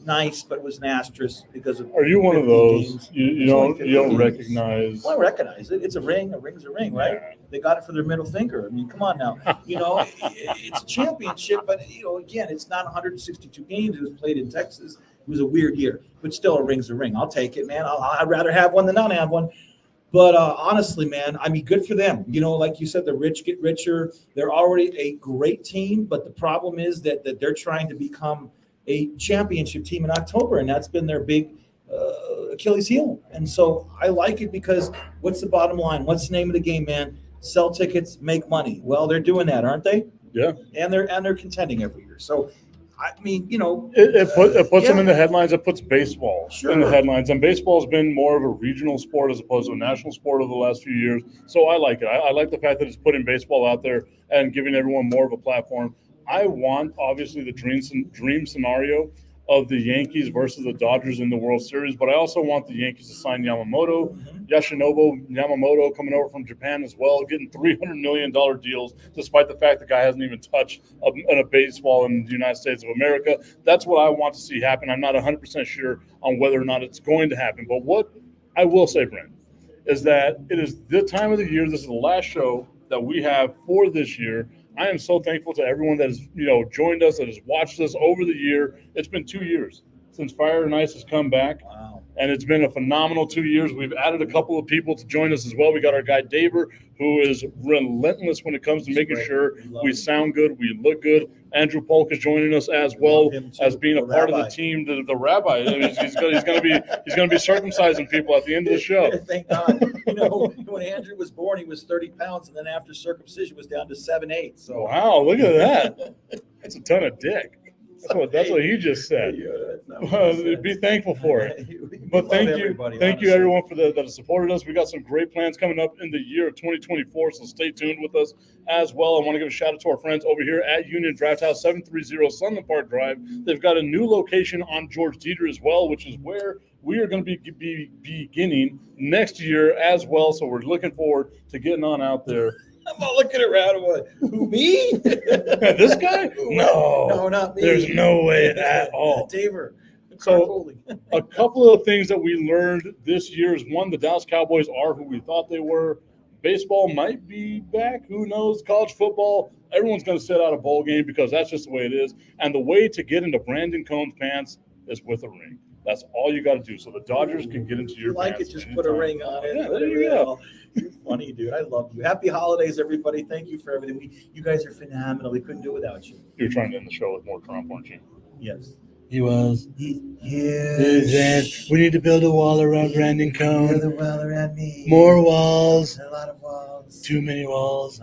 nice, but it was an asterisk because of. Are you one of those? You don't recognize? Well, I recognize it. It's a ring. A ring's a ring, right? Yeah. They got it for their middle finger. I mean, come on now. It's a championship, but again, it's not 162 games. It was played in Texas. It was a weird year, but still, a ring's a ring. I'll take it, man. I'd rather have one than not have one. But honestly, man, I mean, good for them. Like you said, the rich get richer. They're already a great team, but the problem is that they're trying to become a championship team in October, and that's been their big Achilles heel. And so I like it because what's the bottom line? What's the name of the game, man? Sell tickets, make money. Well, they're doing that, aren't they? Yeah. And they're contending every year. So. I mean, it puts them in the headlines. It puts baseball in the headlines. And baseball has been more of a regional sport as opposed to a national sport over the last few years. So I like it. I like the fact that it's putting baseball out there and giving everyone more of a platform. I want, obviously, the dream scenario of the Yankees versus the Dodgers in the World Series, but I also want the Yankees to sign Yamamoto, Yoshinobu Yamamoto coming over from Japan as well, getting $300 million deals, despite the fact the guy hasn't even touched a baseball in the United States of America. That's what I want to see happen. I'm not 100% sure on whether or not it's going to happen, but what I will say, Brent, is that it is the time of the year. This is the last show that we have for this year. I am so thankful to everyone that has, joined us, that has watched us over the year. It's been 2 years since Fire and Ice has come back. Wow. And it's been a phenomenal 2 years. We've added a couple of people to join us as well. We got our guy Daver, who is relentless when it comes to making sure we sound good, we look good. Andrew Polk is joining us as well as being a part of the team. The rabbi, he's going to be circumcising people at the end of the show. Thank God. When Andrew was born, he was 30 pounds, and then after circumcision was down to 7'8". So wow, look at that. That's a ton of dick. That's what he just said. Be thankful for it. But thank you everyone that has supported us. We got some great plans coming up in the year of 2024, so stay tuned with us as well. I want to give a shout out to our friends over here at Union Draft House, 730 Sunland Park Drive. They've got a new location on George Dieter as well, which is where we are going to be beginning next year as well. So we're looking forward to getting on out there. I'm all looking around and what? Who, me? This guy? No, not me. There's no way at all. Daver. So a couple of things that we learned this year is, one, the Dallas Cowboys are who we thought they were. Baseball might be back. Who knows? College football, everyone's going to sit out a bowl game because that's just the way it is. And the way to get into Brandon Cohn's pants is with a ring. That's all you got to do. So the Dodgers can get into your pants. Like it, just put a ring on it. Yeah, there you go. You're funny, dude. I love you. Happy holidays, everybody. Thank you for everything. You guys are phenomenal. We couldn't do it without you. You were trying to end the show with more Trump, weren't you? Yes. He was. Yes. We need to build a wall around Brandon Cohn. Build a wall around me. More walls. A lot of walls. Too many walls.